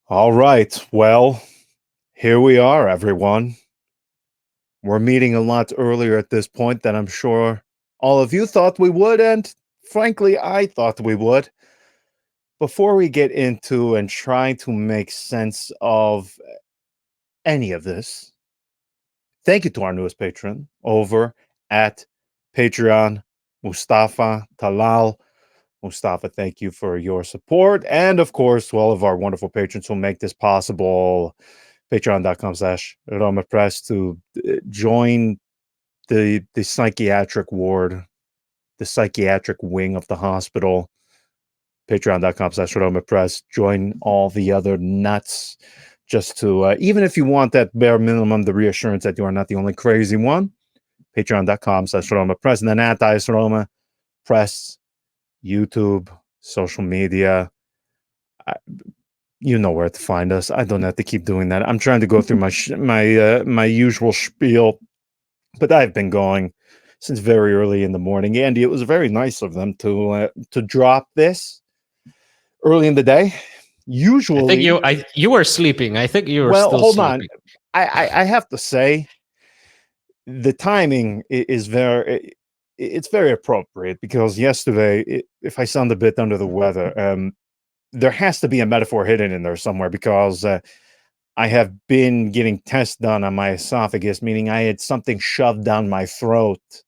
All right. Well, here we are, everyone. We're meeting a lot earlier at this point than I'm sure all of you thought we would, and frankly, I thought we would. Before we get into and try to make sense of any of this, thank you to our newest patron over at Patreon, Mustafa Talal. Mustafa, thank you for your support. And of course, to all of our wonderful patrons who make this possible. Patreon.com/RomaPress to join the psychiatric ward, the psychiatric wing of the hospital. Patreon.com/RomaPress. Join all the other nuts just to, even if you want that bare minimum, the reassurance that you are not the only crazy one. Patreon.com/RomaPress. And then at Roma Press, YouTube, social media. You know where to find us. I don't have to keep doing that. I'm trying to go through my usual spiel, but I've been going since very early in the morning. Andy, it was very nice of them to drop this early in the day. Usually, you were sleeping. I think you were well, still hold sleeping. on. I have to say the timing is it's very appropriate because yesterday, if I sound a bit under the weather, there has to be a metaphor hidden in there somewhere because I have been getting tests done on my esophagus, meaning I had something shoved down my throat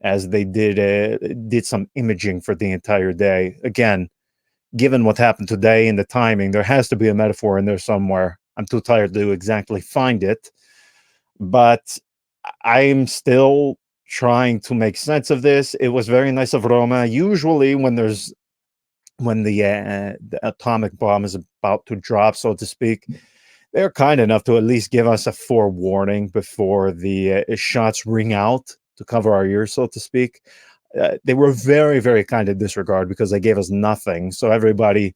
as they did some imaging for the entire day. Again, given what happened today and the timing, there has to be a metaphor in there somewhere. I'm too tired to exactly find it, but I'm still trying to make sense of this. It was very nice of Roma. Usually, when the atomic bomb is about to drop, so to speak, they're kind enough to at least give us a forewarning before the shots ring out to cover our ears, so to speak. They were very, very kind in this regard because they gave us nothing. So everybody,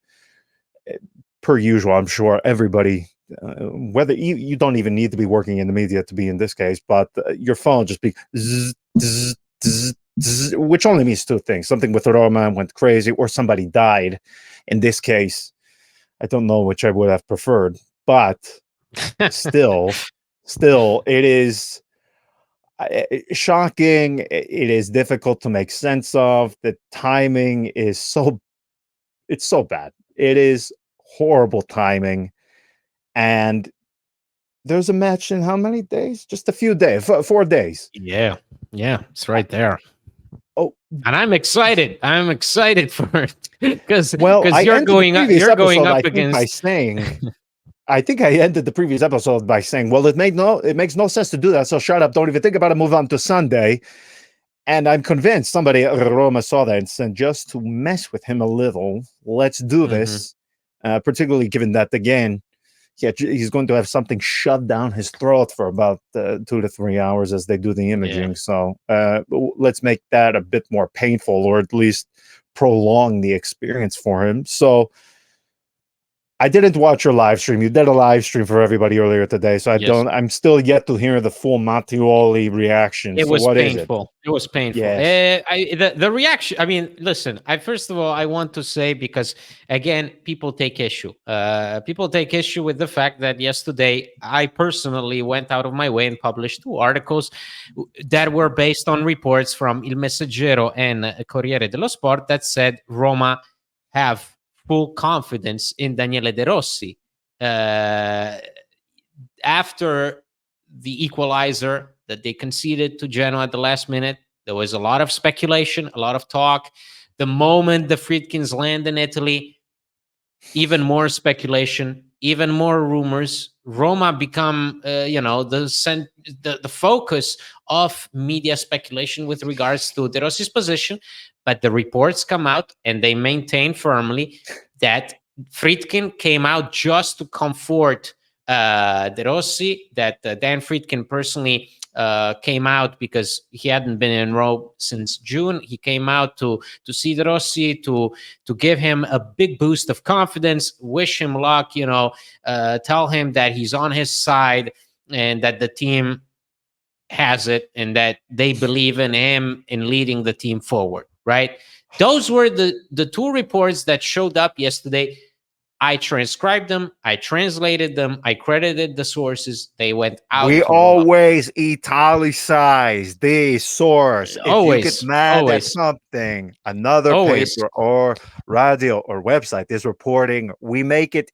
per usual, I'm sure everybody, whether you don't even need to be working in the media to be in this case, but your phone just be zzz, zzz, zzz, zzz, which only means two things: something with Roma went crazy, or somebody died. In this case, I don't know which I would have preferred, but still, it is shocking. It is difficult to make sense of. The timing is it's so bad. It is horrible timing. And there's a match in how many days? Just a few days, 4 days. Yeah, it's right there. Oh, and I'm excited. I'm excited for it because I you're ended the going up. previous You're going episode, up I think, by against. saying, I think I ended the previous episode by saying, well, it makes no sense to do that. So shut up. Don't even think about it. Move on to Sunday. And I'm convinced somebody at Roma saw that and said, just to mess with him a little, let's do this. Particularly given that, again, he's going to have something shoved down his throat for about 2 to 3 hours as they do the imaging. So let's make that a bit more painful, or at least prolong the experience for him. So I didn't watch your live stream. You did a live stream for everybody earlier today, so I'm still yet to hear the full Mattioli reaction. It so was what painful. is it? It was painful. Yes. The reaction. I mean, listen. First of all, I want to say, because again, people take issue. People take issue with the fact that yesterday I personally went out of my way and published 2 articles that were based on reports from Il Messaggero and Corriere dello Sport that said Roma have full confidence in Daniele De Rossi. After the equalizer that they conceded to Genoa at the last minute, there was a lot of speculation, a lot of talk. The moment the Friedkins land in Italy, even more speculation, even more rumors. Roma become, the focus of media speculation with regards to De Rossi's position. But the reports come out and they maintain firmly that Friedkin came out just to comfort De Rossi, that Dan Friedkin personally came out because he hadn't been in Rome since June. He came out to see De Rossi, to give him a big boost of confidence, wish him luck, tell him that he's on his side and that the team has it and that they believe in him in leading the team forward, right? Those were the 2 reports that showed up yesterday. I transcribed them, I translated them, I credited the sources. They went We out to Roma. always italicize the source. If you get Always, mad at always, something, another always. paper or radio or website is reporting, we make it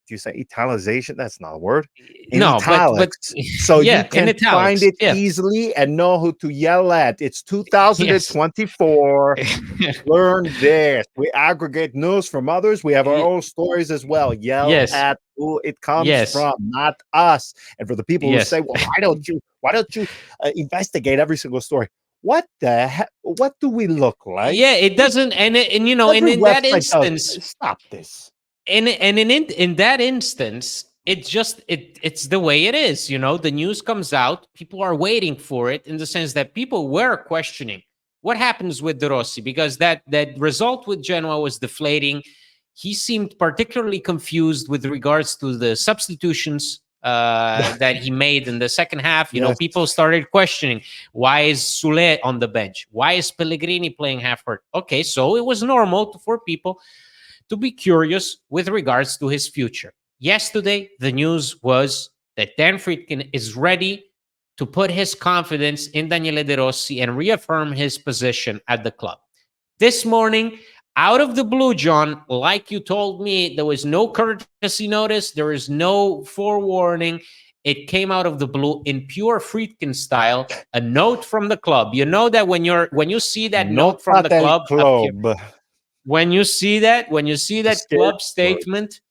do you say italicization? That's not a word. In No, but italics. So you yeah, in can find italics. it Yeah, easily and know who to yell at. It's yes. 2024. Learn this. We aggregate news from others. We have our own stories as well. Yell Yes, at who it comes yes, from, not us. And for the people who yes. say, "Well, why don't you investigate every single story?" What the heck? What do we look like? Yeah, it doesn't, and and Every in that website does. instance, Stop this. and in that instance, it's the way it is. The news comes out, people are waiting for it, in the sense that people were questioning what happens with De Rossi, because that result with Genoa was deflating. He seemed particularly confused with regards to the substitutions that he made in the second half. Yes. People started questioning, why is Sule on the bench? Why is Pellegrini playing half hurt? Okay, so it was normal for people to be curious with regards to his future. Yesterday, the news was that Dan Friedkin is ready to put his confidence in Daniele De Rossi and reaffirm his position at the club. This morning, out of the blue, John, like you told me, there was no courtesy notice, there is no forewarning. It came out of the blue in pure Friedkin style, a note from the club. You know that when you see that note from Nota the del club appear, club. when you see that The club scarecrows. statement,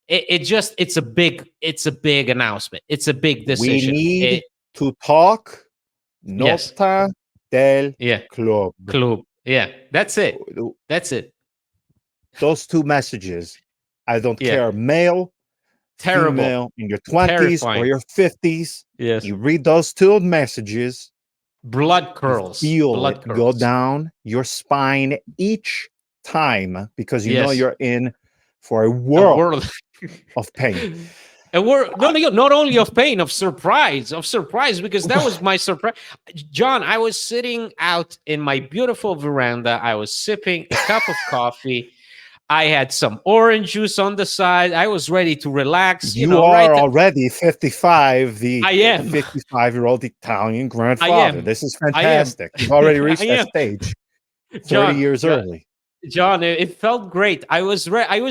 it's a big announcement. It's a big We decision. need to talk. Yes, Nota del yeah, club. club. Yeah, that's it. That's it. Those two messages. I don't Yeah, care, male, terrible, female, in your 20s or terrifying. your 50s. Yes, You read those two messages, blood you curls. feel Blood it go curls. down your spine each time because you know Yes, you're in for a a world world. of pain. And we're not only of pain, of surprise, because that was my surprise. John, I was sitting out in my beautiful veranda. I was sipping a cup of coffee. I had some orange juice on the side. I was ready to relax, You right? are already 55, the I am. 55-year-old Italian I grandfather. am. This is I am. fantastic. You've already I reached that am. stage 30 John, years early. John, it felt great. I was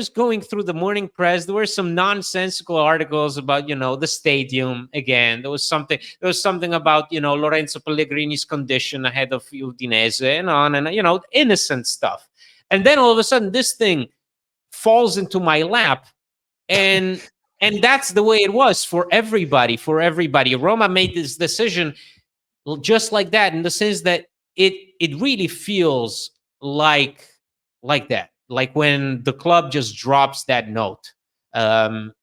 going through the morning press. There were some nonsensical articles about the stadium again. There was something about Lorenzo Pellegrini's condition ahead of Udinese and on, and innocent stuff. And then all of a sudden, this thing falls into my lap, and that's the way it was for everybody. Roma made this decision just like that, in the sense that it really feels like that, like when the club just drops that note.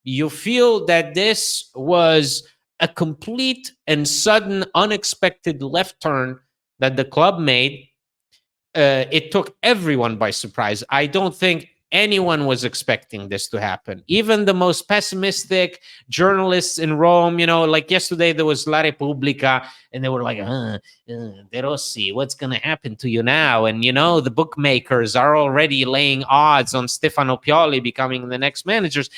You feel that this was a complete and sudden, unexpected left turn that the club made. It took everyone by surprise. I don't think anyone was expecting this to happen. Even the most pessimistic journalists in Rome, like yesterday there was La Repubblica, and they were like, De Rossi, what's going to happen to you now? And, the bookmakers are already laying odds on Stefano Pioli becoming the next managers.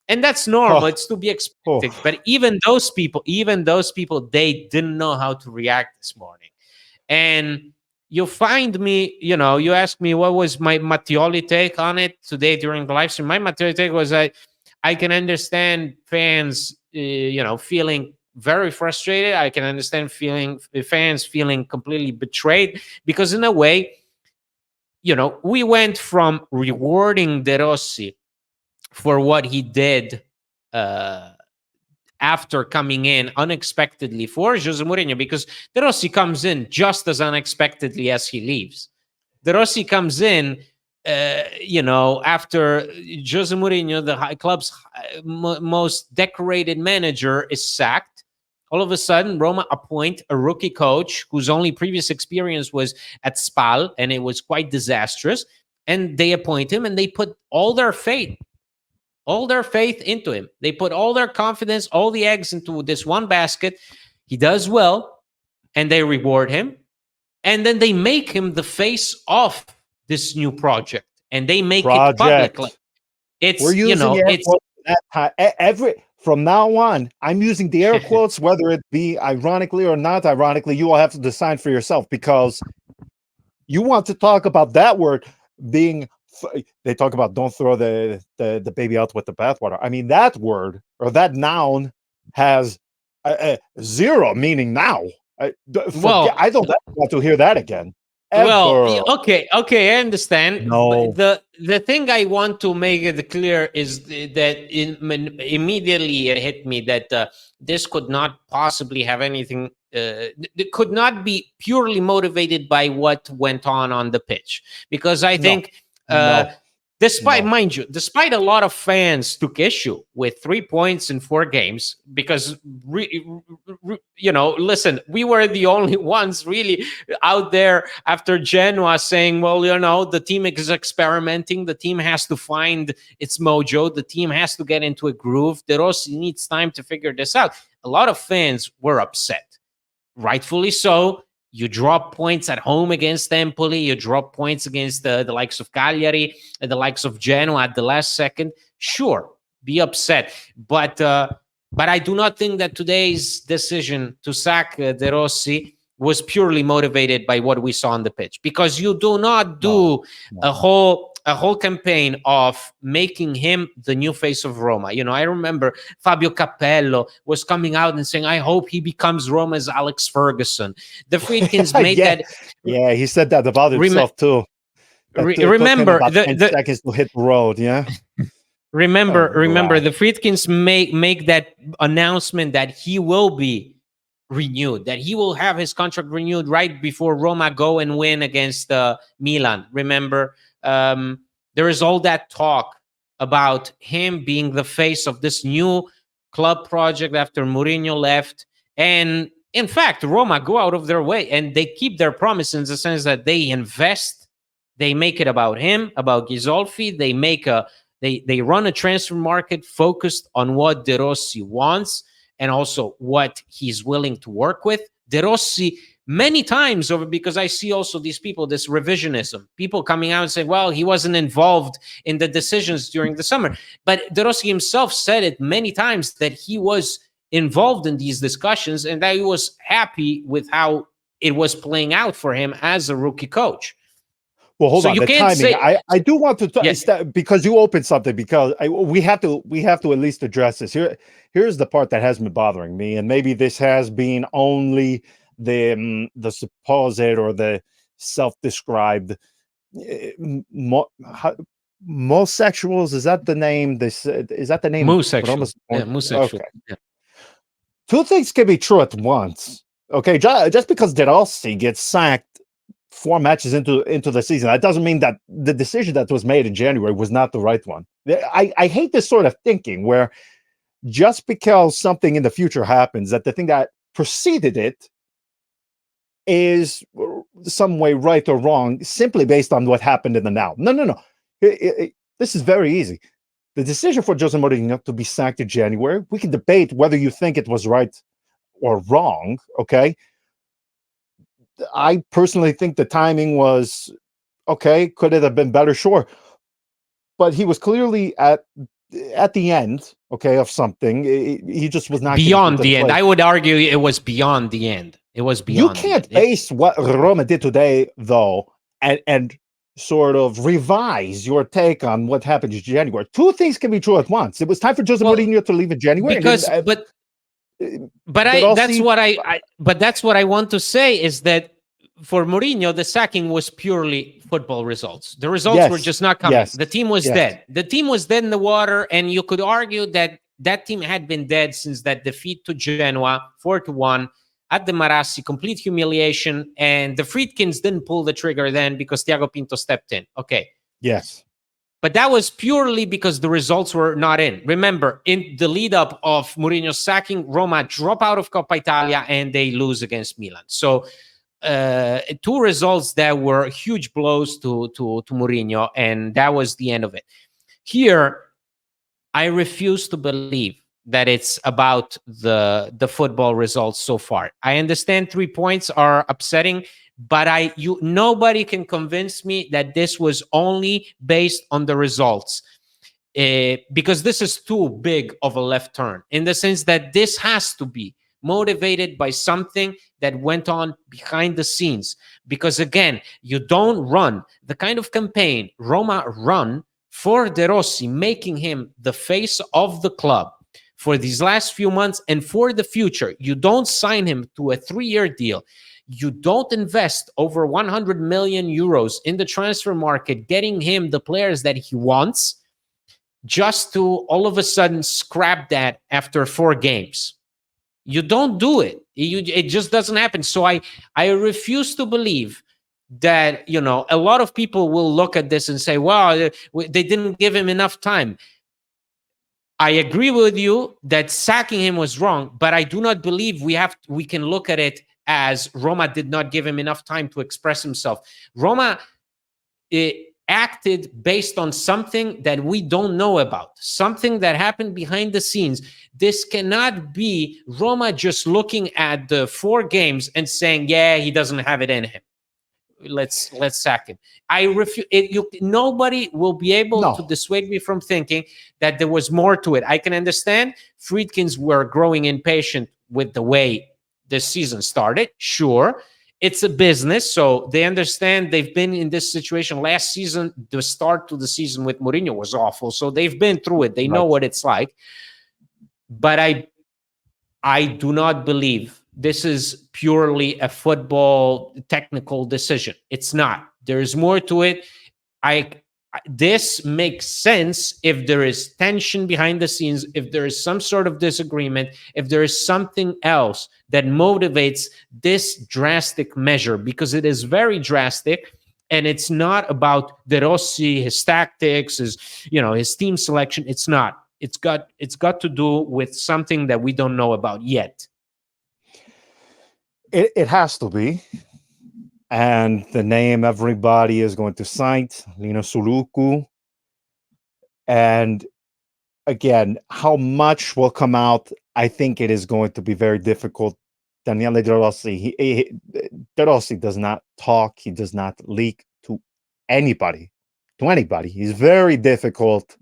And that's normal. Oh, It's to be expected. But even those people, they didn't know how to react this morning. And you find me, you ask me what was my Mattioli take on it today during the live stream. My Mattioli take was I can understand fans, feeling very frustrated. I can understand fans feeling completely betrayed, because in a way, we went from rewarding De Rossi for what he did after coming in unexpectedly for Jose Mourinho, because De Rossi comes in just as unexpectedly as he leaves. De Rossi comes in, after Jose Mourinho, the club's most decorated manager, is sacked. All of a sudden, Roma appoint a rookie coach whose only previous experience was at Spal, and it was quite disastrous. And they appoint him, and they put all their faith into him. They put all their confidence, all the eggs into this one basket. He does well, and they reward him. And then they make him the face of this new project, and they make it public. We're It's, using air it's quotes at that time. Every from now on, I'm using the air quotes, whether it be ironically or not ironically. You will have to decide for yourself because you want to talk about that word being. They talk about don't throw the baby out with the bathwater. I mean that word or that noun has zero meaning now. Forget. well, I don't ever want to hear that again. Well, Ever. okay, okay, I understand. But No. the thing I want to make it clear is that immediately it hit me that this could not possibly have anything. It could not be purely motivated by what went on the pitch, because I No. think. No. Despite, No. mind you, despite a lot of fans took issue with 3 points in 4 games, because listen, we were the only ones really out there after Genoa saying, well, the team is experimenting. The team has to find its mojo. The team has to get into a groove. De Rossi needs time to figure this out. A lot of fans were upset, rightfully so. You drop points at home against Empoli. You drop points against the likes of Cagliari and the likes of Genoa at the last second. Sure, be upset. But I do not think that today's decision to sack De Rossi was purely motivated by what we saw on the pitch, because you do not No. do a whole campaign of making him the new face of Roma. I remember Fabio Capello was coming out and saying, I hope he becomes Roma's Alex Ferguson. The Friedkins made Yeah. that. Yeah, he said that about Rem- himself too. That took him remember about the, 10 the seconds to hit the road, yeah? remember Right. the Friedkins make that announcement that he will be renewed, that he will have his contract renewed right before Roma go and win against Milan. Remember, there is all that talk about him being the face of this new club project after Mourinho left. And in fact, Roma go out of their way and they keep their promise in the sense that they invest, they make it about him, about Ghisolfi. They run a transfer market focused on what De Rossi wants and also what he's willing to work with. De Rossi, many times over, because I see also these people, this revisionism, people coming out and saying, well, he wasn't involved in the decisions during the summer. But De Rossi himself said it many times that he was involved in these discussions and that he was happy with how it was playing out for him as a rookie coach. Well, hold So on. you The can't timing. say, I do want to yeah, because you opened something because we have to at least address this. Here's the part that has been bothering me, and maybe this has been only the supposed or the self-described homosexuals. Is that the name? Is that the name? Moose sexual. Roma's Yeah, moose sexual. okay. Yeah. Two things can be true at once. Okay, just because De Rossi gets sacked 4 matches into the season, that doesn't mean that the decision that was made in January was not the right one. I hate this sort of thinking where just because something in the future happens, that the thing that preceded it is some way right or wrong simply based on what happened in the now. No. This is very easy. The decision for Jose Mourinho to be sacked in January, we can debate whether you think it was right or wrong, okay? I personally think the timing was okay. Could it have been better? Sure. But he was clearly at the end, okay, of something. He just was not getting Beyond into the the end. play. I would argue it was beyond the end. It was You beyond the can't end. base what Roma did today, though, and sort of revise your take on what happened in January. Two things can be true at once. It was time for Jose Well, Mourinho to leave in January, and because then but that I all that's see. what but that's what I want to say is that for Mourinho, the sacking was purely football results. The results were Yes, just not coming. yes, The team was yes, dead. The team was dead in the water, and you could argue that that team had been dead since that defeat to Genoa, 4-1 at the Marassi, complete humiliation, and the Friedkins didn't pull the trigger then because Thiago Pinto stepped in. Okay. yes. But that was purely because the results were not in. Remember, in the lead up of Mourinho's sacking, Roma drop out of Coppa Italia and they lose against Milan. So two results that were huge blows to Mourinho, and that was the end of it. Here, I refuse to believe that it's about the football results so far. I understand 3 points are upsetting, but nobody can convince me that this was only based on the results. because this is too big of a left turn, in the sense that this has to be motivated by something that went on behind the scenes. Because again, you don't run the kind of campaign Roma run for De Rossi, making him the face of the club for these last few months and for the future. You don't sign him to a 3-year deal. You don't invest over 100 million euros in the transfer market, getting him the players that he wants, just to all of a sudden scrap that after 4 games. You don't do it. It just doesn't happen. So I refuse to believe that, a lot of people will look at this and say, well, they didn't give him enough time. I agree with you that sacking him was wrong, but I do not believe we can look at it as Roma did not give him enough time to express himself. Roma acted based on something that we don't know about, something that happened behind the scenes. This cannot be Roma just looking at the 4 games and saying, yeah, he doesn't have it in him, let's sack him. I refuse. Nobody will be able to dissuade me from thinking that there was more to it. I can understand Friedkins were growing impatient with the way the season started. Sure, it's a business, so they understand. They've been in this situation last season. The start to the season with Mourinho was awful, so they've been through it. They know what it's like. But I do not believe this is purely a football technical decision. It's not. There is more to it. This makes sense if there is tension behind the scenes, if there is some sort of disagreement, if there is something else that motivates this drastic measure, because it is very drastic. And it's not about De Rossi, his tactics, his team selection. It's not. It's got to do with something that we don't know about yet. It has to be. And the name everybody is going to cite, Lino Suluku. And again, how much will come out, I think it is going to be very difficult. Daniele De Rossi, De Rossi does not talk. He does not leak to anybody. He's very difficult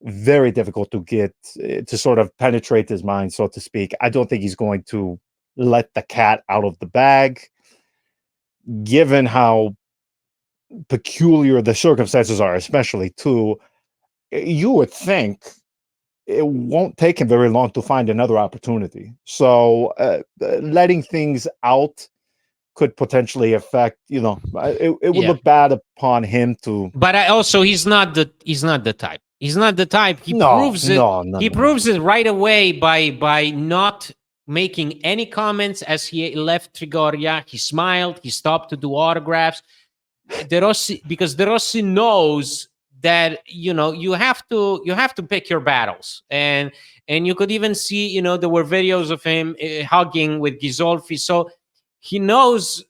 to get to sort of penetrate his mind, so to speak. I don't think he's going to let the cat out of the bag, given how peculiar the circumstances are, especially too. You would think it won't take him very long to find another opportunity. So letting things out could potentially affect, it would look bad upon him to. But he's not the type. He's not the type. He proves it. He proves it right away by not making any comments as he left Trigoria. He smiled. He stopped to do autographs. Because De Rossi knows that you have to pick your battles, and you could even see there were videos of him hugging with Ghisolfi. So he knows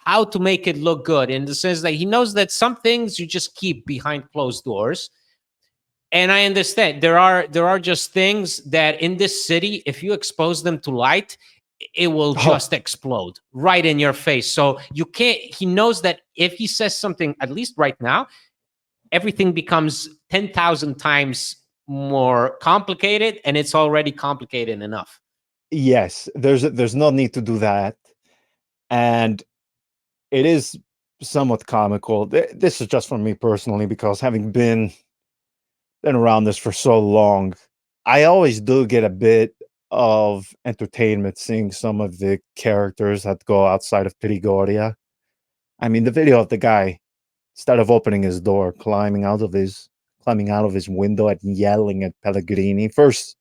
how to make it look good, in the sense that he knows that some things you just keep behind closed doors. And I understand there are just things that in this city, if you expose them to light, it will just explode right in your face. So you can't. He knows that if he says something, at least right now, everything becomes 10,000 times more complicated, and it's already complicated enough. Yes, there's no need to do that, and it is somewhat comical. This is just for me personally, because having been around this for so long, I always do get a bit of entertainment seeing some of the characters that go outside of Trigoria. I mean, the video of the guy, instead of opening his door, climbing out of his window and yelling at Pellegrini. First,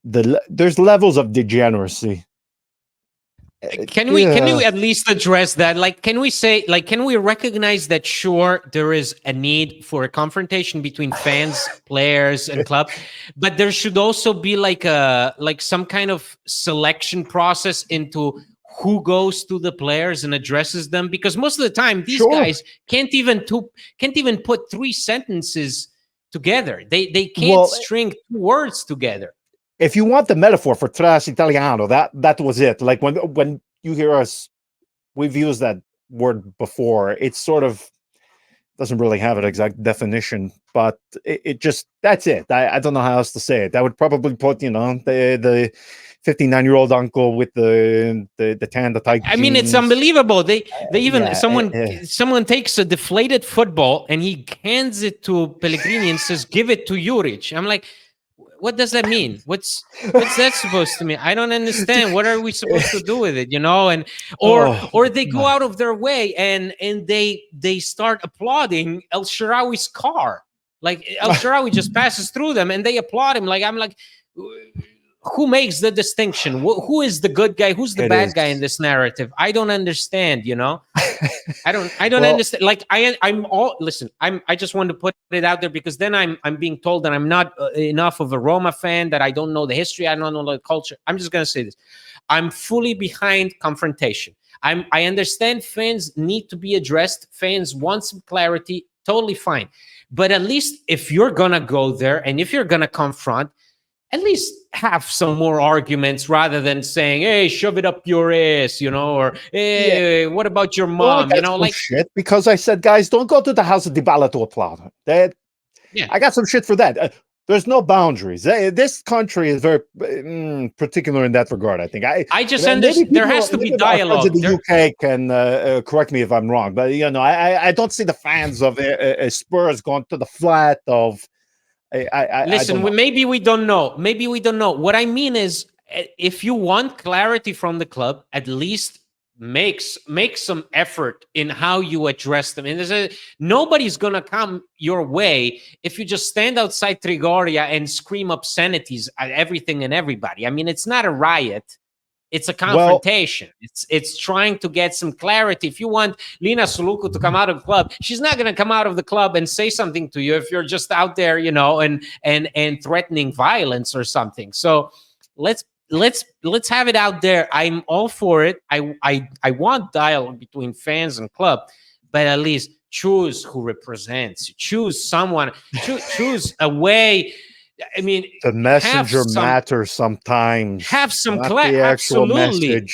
there's levels of degeneracy. Can we at least address that? Can we recognize that, sure, there is a need for a confrontation between fans, players, and club, but there should also be some kind of selection process into who goes to the players and addresses them, because most of the time these guys can't even put 3 sentences together. They can't string 2 words together. If you want the metaphor for trash Italiano, that was it. Like when you hear us, we've used that word before. It's sort of doesn't really have an exact definition, but it just, that's it. I don't know how else to say it. I would probably put, the 59-year-old uncle with the tan, the tight I mean, it's jeans. unbelievable. They even Yeah, someone takes a deflated football and he hands it to Pellegrini and says, "Give it to Juric." I'm like, what does that mean? What's that supposed to mean? I don't understand. What are we supposed to do with it? And or they go out of their way and they start applauding El Shaarawy's car. Like El Shaarawy just passes through them and they applaud him. Like, I'm like, who makes the distinction? Who is the good guy? Who's the bad guy in this narrative? I don't understand. I don't understand. Like, I just want to put it out there, because then I'm being told that I'm not enough of a Roma fan, that I don't know the history, I don't know the culture. I'm just going to say this. I'm fully behind confrontation. I understand fans need to be addressed. Fans want some clarity. Totally fine. But at least if you're going to go there and if you're going to confront, at least have some more arguments rather than saying, "Hey, shove it up your ass," or "Hey, what about your mom?" Like shit. Because I said, guys, don't go to the house of Dybala to applaud him. I got some shit for that. There's no boundaries. This country is very particular in that regard. I think. I just understand there has to be dialogue. Friends in the UK can correct me if I'm wrong, but I don't see the fans of Spurs going to the flat of. Listen, maybe we don't know. Maybe we don't know. What I mean is, if you want clarity from the club, at least make some effort in how you address them. And nobody's going to come your way if you just stand outside Trigoria and scream obscenities at everything and everybody. I mean, it's not a riot. It's a confrontation. It's trying to get some clarity. If you want Lina Suluku to come out of the club, she's not going to come out of the club and say something to you if you're just out there, and threatening violence or something. So let's have it out there. I'm all for it. I want dialogue between fans and club, but at least choose who represents you. Choose someone. Choose a way. I mean, the messenger matters sometimes. Have some clarity. Absolutely.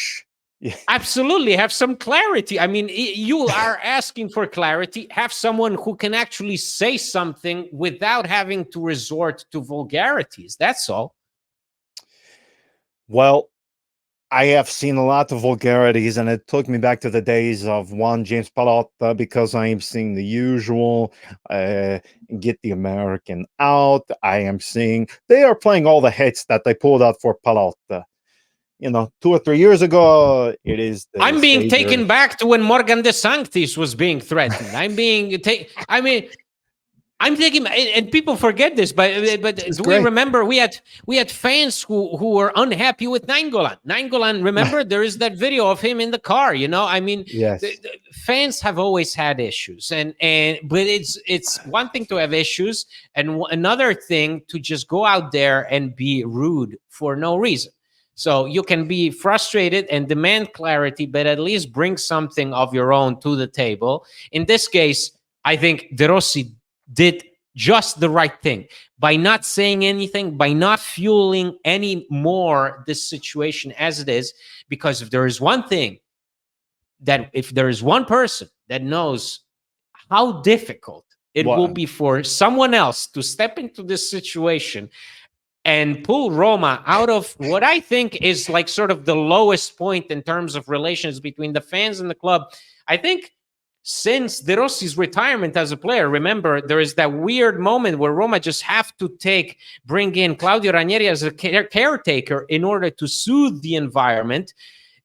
Absolutely. Have some clarity. I mean, you are asking for clarity. Have someone who can actually say something without having to resort to vulgarities. That's all. Well, I have seen a lot of vulgarities, and it took me back to the days of one James Pallotta, because I am seeing the usual get the American out. I am seeing they are playing all the hits that they pulled out for Pallotta. 2 or 3 years ago, it is. I'm being taken back to when Morgan De Sanctis was being threatened. I'm thinking, and people forget this, but do we remember we had fans who were unhappy with Nainggolan. Nainggolan, remember, there is that video of him in the car. I mean, yes. The fans have always had issues, but it's one thing to have issues, and another thing to just go out there and be rude for no reason. So you can be frustrated and demand clarity, but at least bring something of your own to the table. In this case, I think De Rossi did just the right thing by not saying anything, by not fueling any more this situation as it is. Because if there is one thing if there is one person that knows how difficult it will be for someone else to step into this situation and pull Roma out of what I think is like sort of the lowest point in terms of relations between the fans and the club, I think since De Rossi's retirement as a player, remember, there is that weird moment where Roma just have to bring in Claudio Ranieri as a caretaker in order to soothe the environment.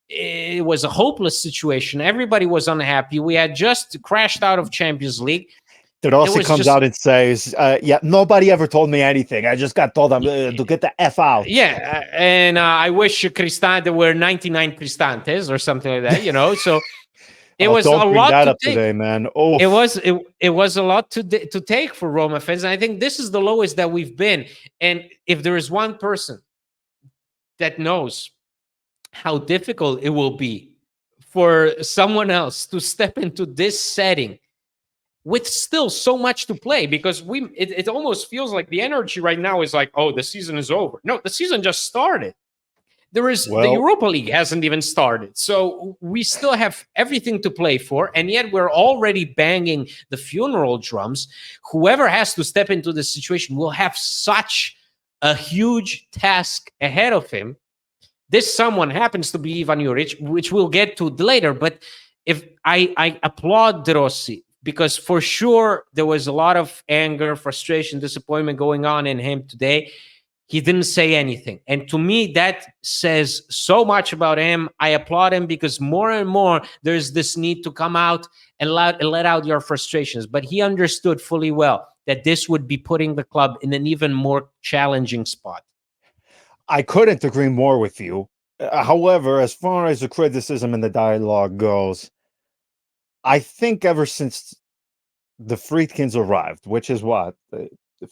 It was a hopeless situation. Everybody was unhappy. We had just crashed out of Champions League. De Rossi comes out and says, nobody ever told me anything. I just got told to get the F out. Yeah, and I wish Cristante were 99 Cristantes or something like that, so... It was a lot to take today, man. Oh, it was a lot to take for Roma fans. And I think this is the lowest that we've been. And if there is one person that knows how difficult it will be for someone else to step into this setting with still so much to play, because it almost feels like the energy right now is like, oh, the season is over. No, the season just started. The Well, Europa League hasn't even started. So we still have everything to play for. And yet we're already banging the funeral drums. Whoever has to step into this situation will have such a huge task ahead of him. This someone happens to be Ivan Juric, which we'll get to later. But if I applaud De Rossi, because for sure there was a lot of anger, frustration, disappointment going on in him today. He didn't say anything. And to me, that says so much about him. I applaud him because more and more there's this need to come out and let out your frustrations. But he understood fully well that this would be putting the club in an even more challenging spot. I couldn't agree more with you. However, as far as the criticism and the dialogue goes, I think ever since the Friedkins arrived, which is what,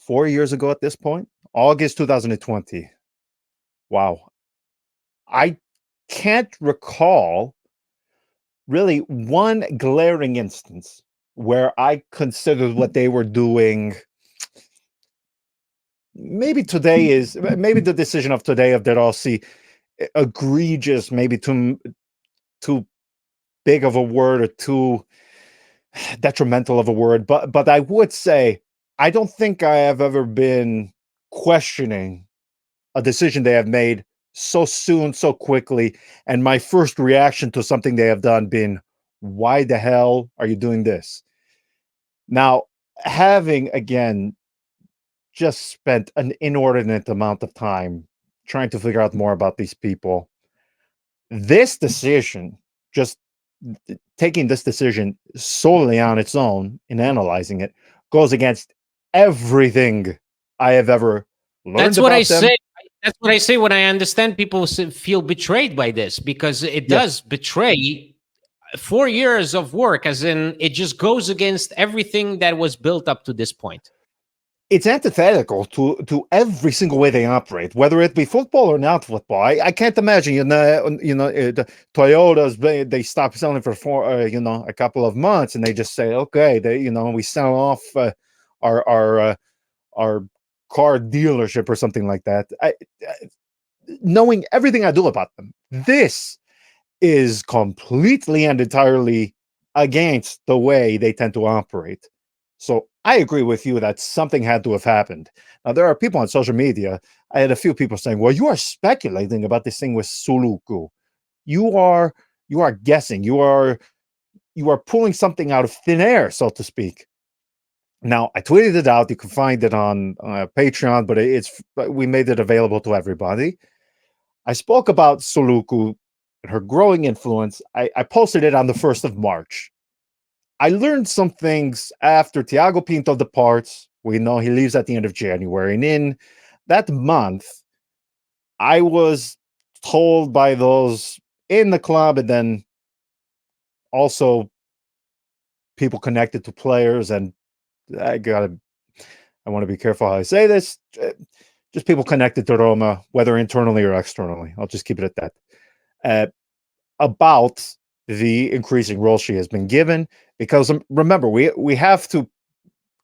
4 years ago at this point? August 2020. Wow. I can't recall really one glaring instance where I considered what they were doing. Maybe the decision of today of De Rossi egregious, maybe too big of a word or too detrimental of a word, but I would say I don't think I have ever been questioning a decision they have made so soon, so quickly, and my first reaction to something they have done been, why the hell are you doing this? Now, having again just spent an inordinate amount of time trying to figure out more about these people, this decision, just taking this decision solely on its own and analyzing it, goes against everything I have ever learned That's what about I them. say. That's what I say when I understand people feel betrayed by this, because it does betray 4 years of work, as in it just goes against everything that was built up to this point. It's antithetical to every single way they operate, whether it be football or not football. I can't imagine, the Toyotas, they stop selling for a couple of months, and they just say, okay, we sell off our our car dealership or something like that. Knowing everything I do about them, this is completely and entirely against the way they tend to operate. So I agree with you that something had to have happened. Now, there are people on social media. I had a few people saying, well, you are speculating about this thing with Suluku. You are guessing. You are pulling something out of thin air, so to speak. Now, I tweeted it out. You can find it on Patreon, but we made it available to everybody. I spoke about Suluku and her growing influence. I posted it on the 1st of March. I learned some things after Thiago Pinto departs. We know he leaves at the end of January. And in that month, I was told by those in the club, and then also people connected to players, and I want to be careful how I say this, just people connected to Roma, whether internally or externally. I'll just keep it at that. About the increasing role she has been given, because remember, we have to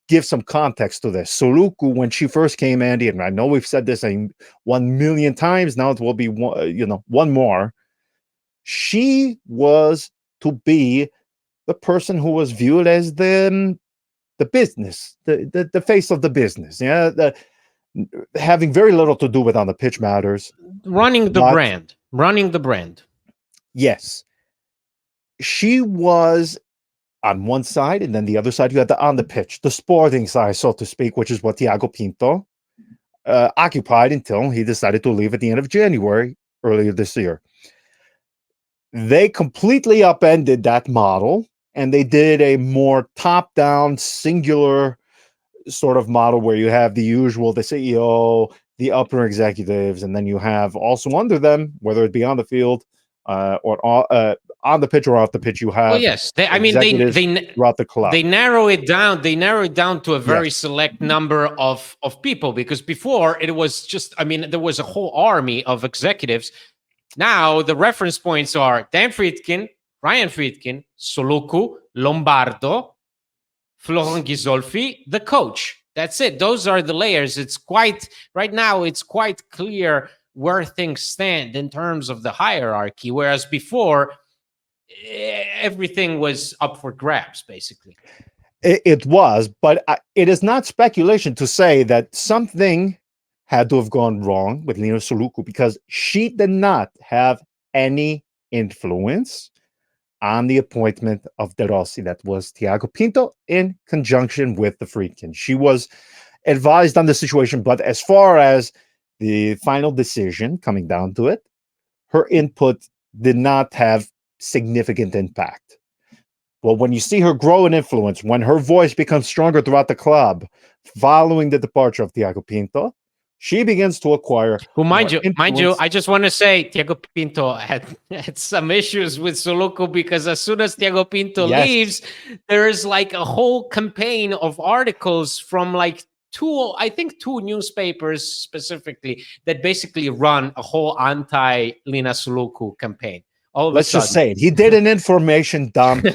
give some context to this. Suluku, when she first came, Andy, and I know we've said this 1 million times, now it will be one more. She was to be the person who was viewed as the business, the face of the business. Yeah, having very little to do with on the pitch matters. Running the brand. Yes. She was on one side, and then the other side, you had on the pitch, the sporting side, so to speak, which is what Thiago Pinto occupied until he decided to leave at the end of January earlier this year. They completely upended that model, and they did a more top-down, singular sort of model where you have the usual, the CEO, the upper executives, and then you have also under them, whether it be on the field or on the pitch or off the pitch, you have throughout the club. They narrow it down. They narrow it down to a very select number of people, because before it was just, there was a whole army of executives. Now the reference points are Dan Friedkin, Ryan Friedkin, Suluku, Lombardo, Florent Ghisolfi, the coach. That's it. Those are the layers. Right now it's quite clear where things stand in terms of the hierarchy, whereas before everything was up for grabs, basically. It was, but it is not speculation to say that something had to have gone wrong with Lina Suluku, because she did not have any influence on the appointment of De Rossi. That was Tiago Pinto in conjunction with the Friedkin. She was advised on the situation, but as far as the final decision coming down to it, her input did not have significant impact. Well, when you see her grow in influence, when her voice becomes stronger throughout the club following the departure of Tiago Pinto, she begins to acquire Who, mind you, influence. I just want to say Tiago Pinto had some issues with Suluku, because as soon as Tiago Pinto Yes. leaves, there is like a whole campaign of articles from like I think two newspapers specifically, that basically run a whole anti-Lina Suluku campaign. All of Let's a sudden. just say it. He did an information dump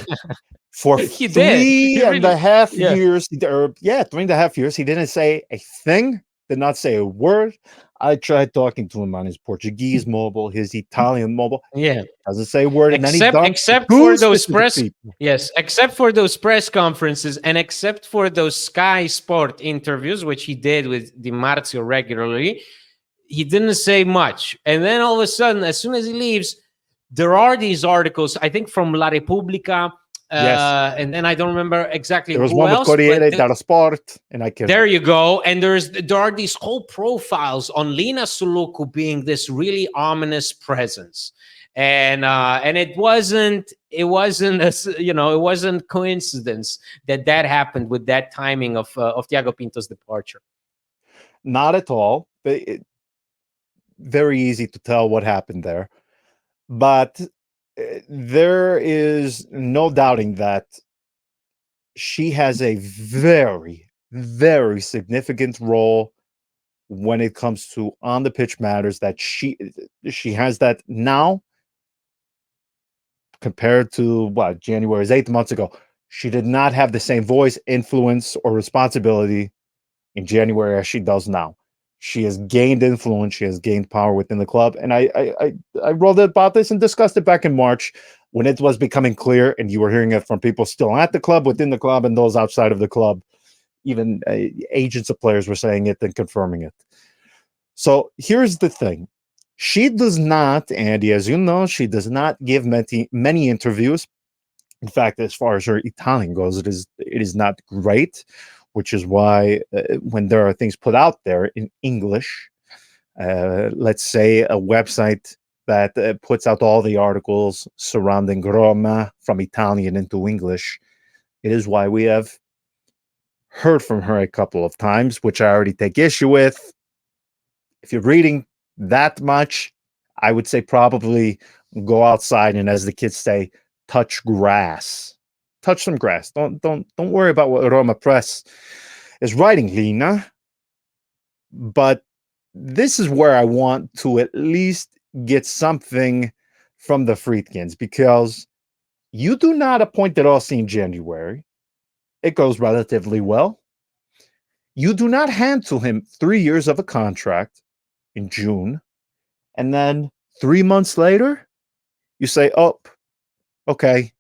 for He did. three He and really- a half yeah. years. Or, 3.5 years. He didn't say a thing, did not say a word. I tried talking to him on his Portuguese mobile, his Italian mobile. Yeah. Doesn't say a word. And then he dumped Except two for those specific press, people. yes, except for those press conferences, and except for those Sky Sport interviews, which he did with Di Marzio regularly, he didn't say much. And then all of a sudden, as soon as he leaves, there are these articles, I think from La Repubblica, Yes. and then I don't remember exactly There was who one with else. Corriere dello Sport, and I There you go. And there are these whole profiles on Lina Suluku being this really ominous presence. And it wasn't it wasn't coincidence that happened with that timing of Tiago Pinto's departure. Not at all. But very easy to tell what happened there. But there is no doubting that she has a very, very significant role when it comes to on the pitch matters, that she has that now compared to what January is 8 months ago. She did not have the same voice, influence, or responsibility in January as she does now. She has gained influence. She has gained power within the club. And I wrote about this and discussed it back in March when it was becoming clear, and you were hearing it from people still at the club, within the club, and those outside of the club. Even agents of players were saying it and confirming it. So here's the thing. She does not, Andy, as you know, she does not give many interviews. In fact, as far as her Italian goes, it is not great, which is why when there are things put out there in English, let's say a website that puts out all the articles surrounding Roma from Italian into English, it is why we have heard from her a couple of times, which I already take issue with. If you're reading that much, I would say probably go outside and, as the kids say, touch grass. Touch some grass. Don't worry about what RomaPress is writing, Lina. But this is where I want to at least get something from the Friedkins, because you do not appoint De Rossi in January. It goes relatively well. You do not hand to him 3 years of a contract in June, and then 3 months later, you say, oh, okay,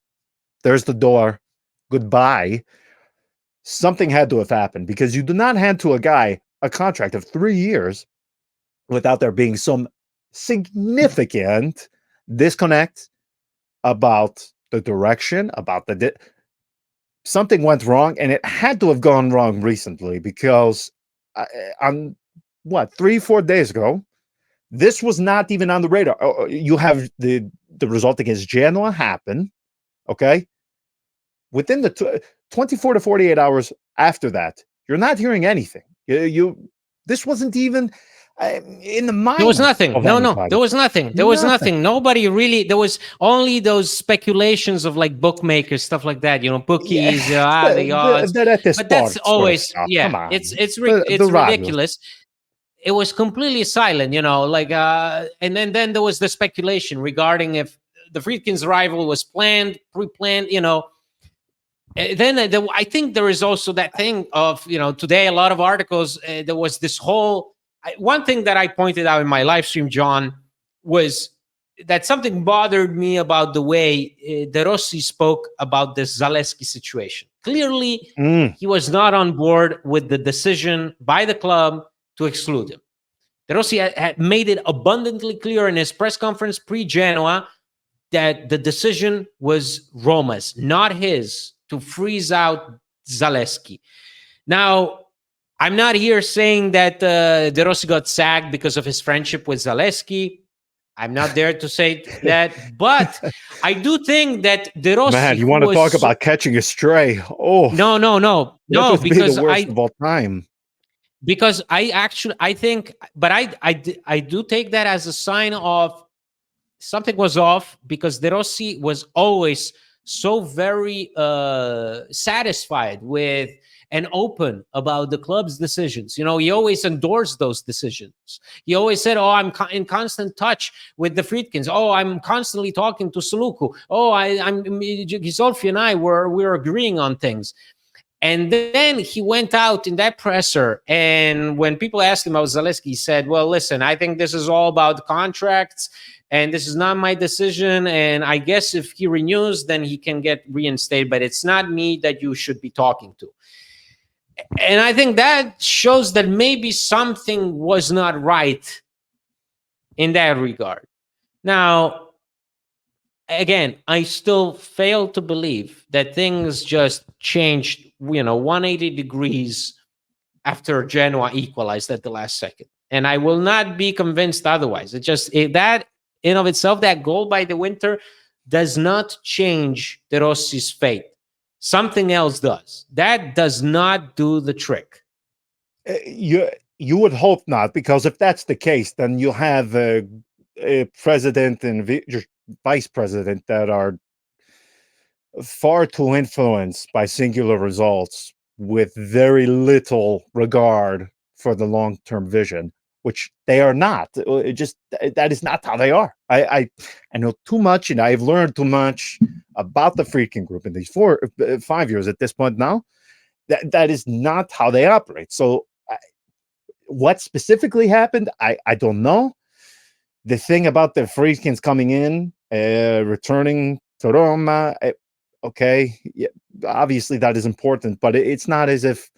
there's the door. Goodbye. Something had to have happened, because you do not hand to a guy a contract of 3 years without there being some significant disconnect about the direction, about something went wrong, and it had to have gone wrong recently, because on 3-4 days ago, this was not even on the radar. You have the result against Genoa happen, okay? Within the 24 to 48 hours after that, you're not hearing anything. This wasn't even in the mind. There was nothing. Of No, anybody. there was nothing. There was nothing. Nobody really. There was only those speculations of like bookmakers, stuff like that. Bookies, the odds. But that's always, yeah. It's ridiculous. It was completely silent, and then there was the speculation regarding if the Friedkins' arrival was planned, pre-planned, Then I think there is also that thing of, today a lot of articles, there was this whole one thing that I pointed out in my live stream, John, was that something bothered me about the way De Rossi spoke about this Zalewski situation. Clearly, he was not on board with the decision by the club to exclude him. De Rossi had made it abundantly clear in his press conference pre-Genoa that the decision was Roma's, not his, to freeze out Zalewski. Now, I'm not here saying that De Rossi got sacked because of his friendship with Zalewski. I'm not there to say that, but I do think that De Rossi. Man, you want to talk about catching a stray? Oh, no, that would be because the worst of all time. Because I think, but I do take that as a sign of something was off, because De Rossi was always so very satisfied with and open about the club's decisions. You know, he always endorsed those decisions. He always said, "Oh, I'm in constant touch with the Friedkins. Oh, I'm constantly talking to Suluku. Oh, I'm Gisolfi and I we're agreeing on things." And then he went out in that presser, and when people asked him about Zalewski, he said, "Well, listen, I think this is all about contracts, and this is not my decision. And I guess if he renews, then he can get reinstated. But it's not me that you should be talking to." And I think that shows that maybe something was not right in that regard. Now, again, I still fail to believe that things just changed, 180 degrees after Genoa equalized at the last second. And I will not be convinced otherwise. That in of itself, that goal by the Winter does not change De Rossi's fate. Something else does. That does not do the trick. You would hope not, because if that's the case, then you have a president and vice president that are far too influenced by singular results with very little regard for the long-term vision, which they are not. That is not how they are. I know too much, and I've learned too much about the Friedkin group in these 5 years at this point now. That is not how they operate. So what specifically happened, I don't know. The thing about the Friedkins coming in, returning to Roma, okay, yeah, obviously that is important, but it's not as if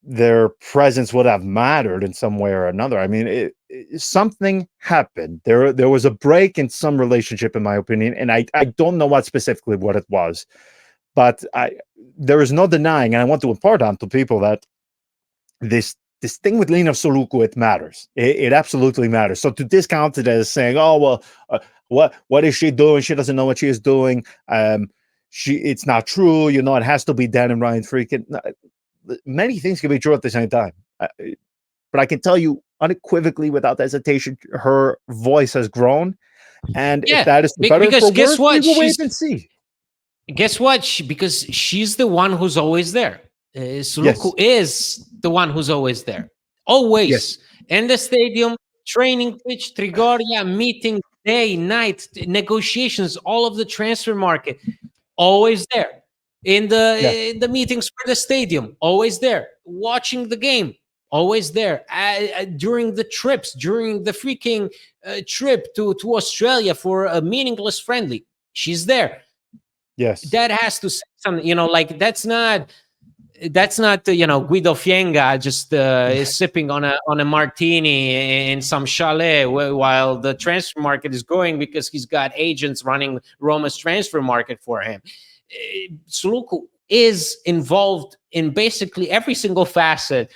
their presence would have mattered in some way or another. I mean, something happened. There was a break in some relationship, in my opinion, and I don't know what it was, but there is no denying, and I want to impart on to people that this thing with Lina Soluku, it matters. It absolutely matters. So to discount it as saying, "Oh well, what is she doing? She doesn't know what she is doing. It's not true. It has to be Dan and Ryan Friedkin." Many things can be true at the same time. But I can tell you unequivocally, without hesitation, her voice has grown. And if that is the better for guess worse, what? we will wait and see. Guess what? Because she's the one who's always there. Suluku is the one who's always there. Always. In the stadium, training pitch, Trigoria, meeting, day, night, negotiations, all of the transfer market. Always there. In the meetings for the stadium, always there. Watching the game, always there. During the trips, during the freaking trip to Australia for a meaningless friendly, she's there. Yes, that has to say something. That's not Guido Fienga just sipping on a martini in some chalet while the transfer market is going because he's got agents running Roma's transfer market for him. Suluku is involved in basically every single facet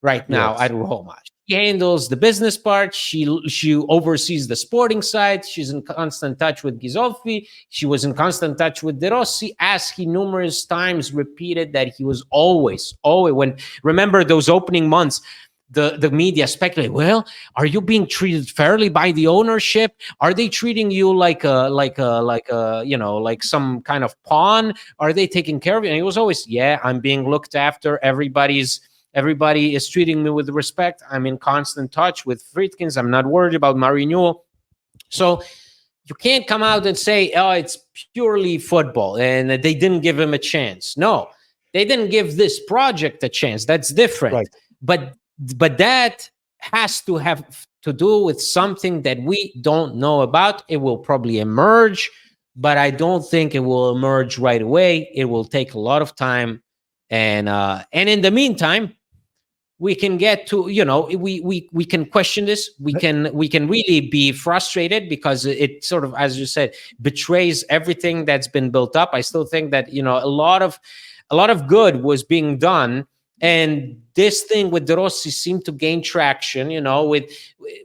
right now at Roma. She handles the business part. She oversees the sporting side. She's in constant touch with Gisolfi. She was in constant touch with De Rossi, as he numerous times repeated that he was always. Remember those opening months, the media speculate, well, are you being treated fairly by the ownership? Are they treating you like some kind of pawn? Are they taking care of you? And he was always, yeah, I'm being looked after. Everybody is treating me with respect. I'm in constant touch with Friedkins. I'm not worried about my renewal. So you can't come out and say, oh, it's purely football and they didn't give him a chance. No, they didn't give this project a chance. That's different. Right. But that has to have to do with something that we don't know about. It will probably emerge, but I don't think it will emerge right away. It will take a lot of time, and in the meantime, we can get to, we can question this. We can really be frustrated because it sort of, as you said, betrays everything that's been built up. I still think that a lot of good was being done, and this thing with De Rossi seemed to gain traction.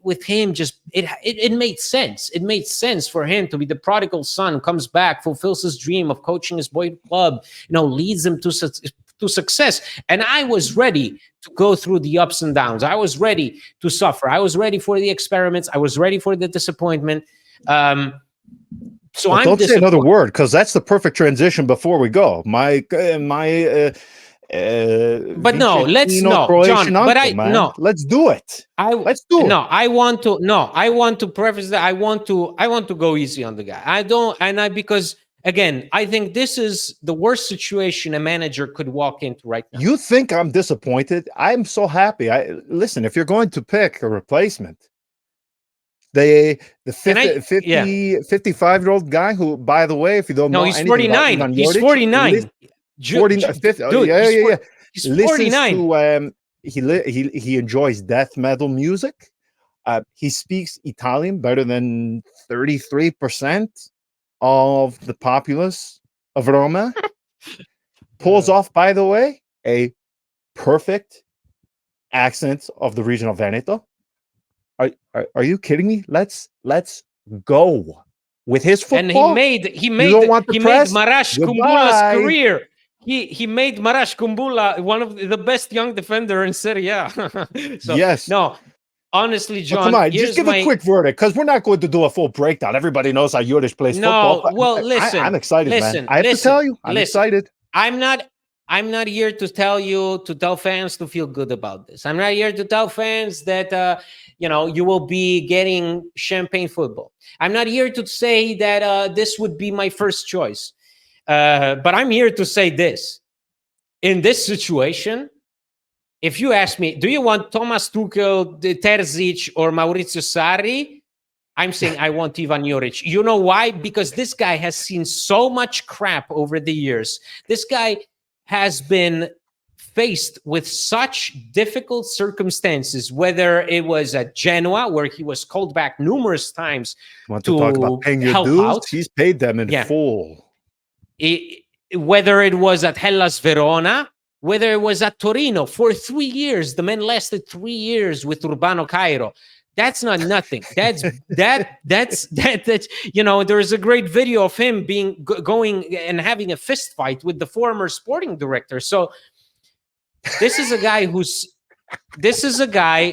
With him, just it made sense. It made sense for him to be the prodigal son, comes back, fulfills his dream of coaching his boy club, leads him to success. And I was ready to go through the ups and downs. I was ready to suffer. I was ready for the experiments. I was ready for the disappointment. So don't say another word, because that's the perfect transition before we go. But no, let's no, John. But let's do it. Let's do it. No, I want to preface that. I want to go easy on the guy. Because again, I think this is the worst situation a manager could walk into right now. You think I'm disappointed? I'm so happy. Listen, if you're going to pick a replacement, the 55-year-old guy who, by the way, if you don't know, he's 49. He's 49. He's 49. He enjoys death metal music. He speaks Italian better than 33% of the populace of Roma. Pulls off, by the way, a perfect accent of the region of Veneto. Are you kidding me? Let's go with his football. And he made Marash Kumbula's career. He made Marash Kumbula one of the best young defender in Serie A. Yes. No, honestly, John, come on, just give a quick verdict, because we're not going to do a full breakdown. Everybody knows how Juric plays football. Well, listen, I'm excited, man. I have to tell you, I'm excited. I'm not here to tell fans to feel good about this. I'm not here to tell fans that you will be getting champagne football. I'm not here to say that this would be my first choice. But I'm here to say this. In this situation, if you ask me, do you want Thomas Tuchel, Terzic, or Maurizio Sarri? I'm saying I want Ivan Juric. You know why? Because this guy has seen so much crap over the years. This guy has been faced with such difficult circumstances, whether it was at Genoa, where he was called back numerous times to talk about paying your dues? Out. He's paid them in full. Whether it was at Hellas Verona, whether it was at Torino for 3 years. The man lasted 3 years with Urbano Cairo. That's not nothing. That's there is a great video of him going and having a fist fight with the former sporting director. So this is a guy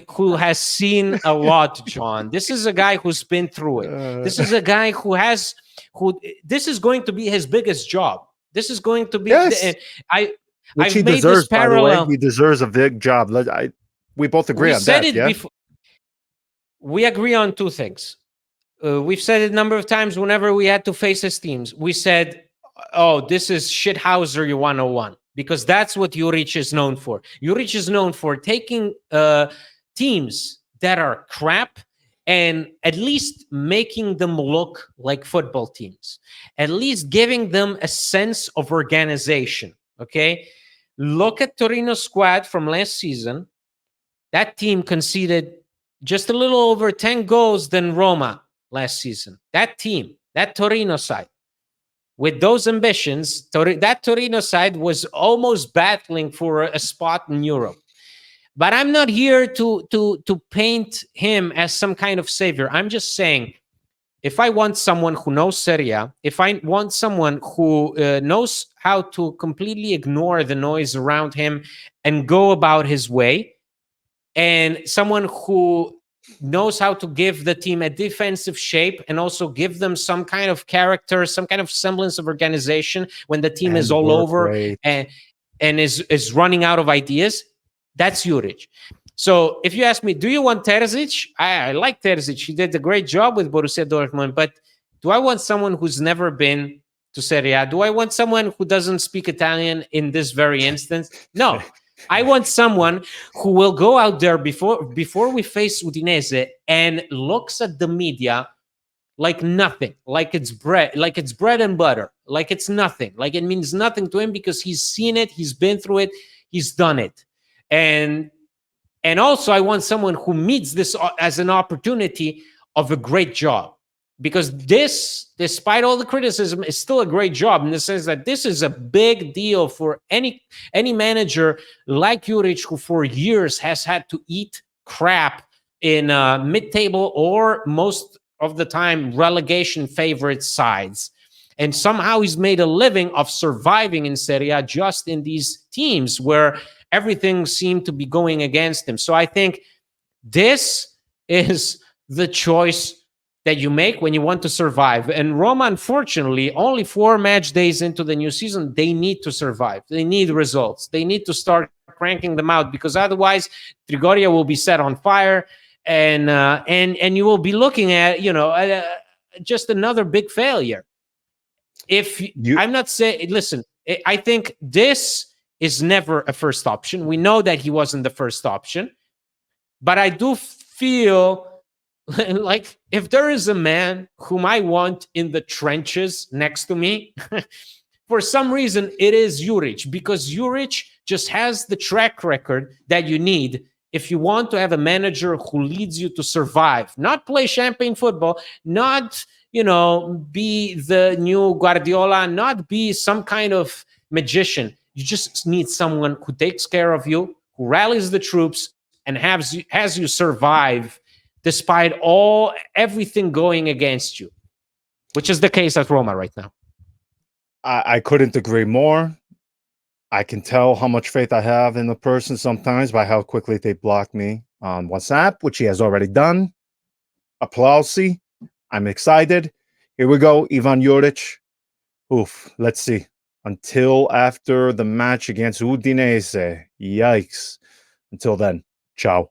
who has seen a lot, John. This is a guy who's been through it. This is a guy this is going to be his biggest job. This is going to be which he deserves, by the way. He deserves a big job. We both agree on that. We agree on two things. We've said it a number of times whenever we had to face his teams. We said, this is shithouser 101, because that's what Juric is known for. Juric is known for taking teams that are crap and at least making them look like football teams, at least giving them a sense of organization. Okay, look at Torino's squad from last season. That team conceded just a little over 10 goals than Roma last season. That team, that Torino side, with those ambitions, that Torino side was almost battling for a spot in Europe. But I'm not here to paint him as some kind of savior. I'm just saying, if I want someone who knows Serie A, if I want someone who knows how to completely ignore the noise around him and go about his way, and someone who knows how to give the team a defensive shape and also give them some kind of character, some kind of semblance of organization when the team is all over and is running out of ideas, that's Juric. So if you ask me, do you want Terzic? I like Terzic. He did a great job with Borussia Dortmund. But do I want someone who's never been to Serie A? Do I want someone who doesn't speak Italian in this very instance? No. I want someone who will go out there before we face Udinese and looks at the media like nothing, like it's bread and butter, like it's nothing, like it means nothing to him because he's seen it, he's been through it, he's done it. And also I want someone who meets this as an opportunity of a great job, because this, despite all the criticism, is still a great job in the sense that this is a big deal for any manager like Juric, who for years has had to eat crap in mid-table or most of the time relegation favorite sides. And somehow he's made a living of surviving in Serie A just in these teams where everything seemed to be going against him. So I think this is the choice that you make when you want to survive. And Roma, unfortunately, only 4 match days into the new season, they need to survive. They need results. They need to start cranking them out, because otherwise Trigoria will be set on fire, and you will be looking at, just another big failure. I'm not saying, listen, I think this is never a first option. We know that he wasn't the first option, but I do feel like if there is a man whom I want in the trenches next to me, for some reason it is Juric, because Juric just has the track record that you need if you want to have a manager who leads you to survive, not play champagne football, not, be the new Guardiola, not be some kind of magician. You just need someone who takes care of you, who rallies the troops, and has you survive despite everything going against you, which is the case at Roma right now. I couldn't agree more. I can tell how much faith I have in the person sometimes by how quickly they block me on WhatsApp, which he has already done. Applausi. I'm excited. Here we go, Ivan Juric. Oof, let's see. Until after the match against Udinese. Yikes. Until then, ciao.